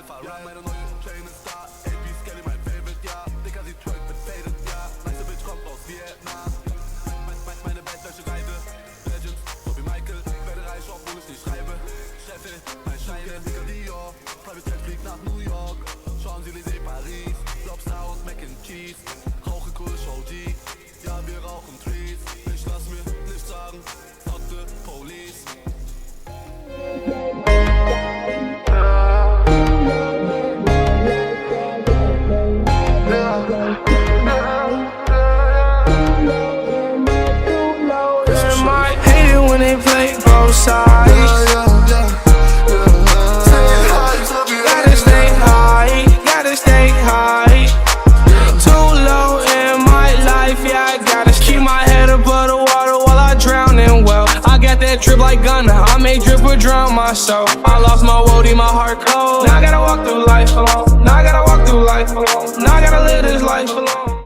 Alpha, right? Meine neue Chain ist da, AP Skelly, mein Favorite, ja. Dicker, sie twerkt mit Faded, ja. Nice Bitch kommt aus Vietnam. Meine Bettwäsche Reise, Legends, so wie Michael. Werde reich, obwohl ich nicht schreibe. Chefin, mein Scheine, Dicker Dior. Private Jet fliegt nach New York. Champs-Élysées, Paris. Lobster und Mac and Cheese. Rauche Kusch, OG. Ja, wir rauchen Trees. Ich lass mir nichts sagen. Not the police. Hate it when they play both sides. Gotta stay high, gotta stay high. Too low in my life, yeah, I gotta keep my head above the water while I drown in well. I got that drip like Gunna, I may drip or drown myself. I lost my woody, my heart cold. Now I gotta walk through life alone. Now I gotta walk through life alone. Now I gotta live this life alone.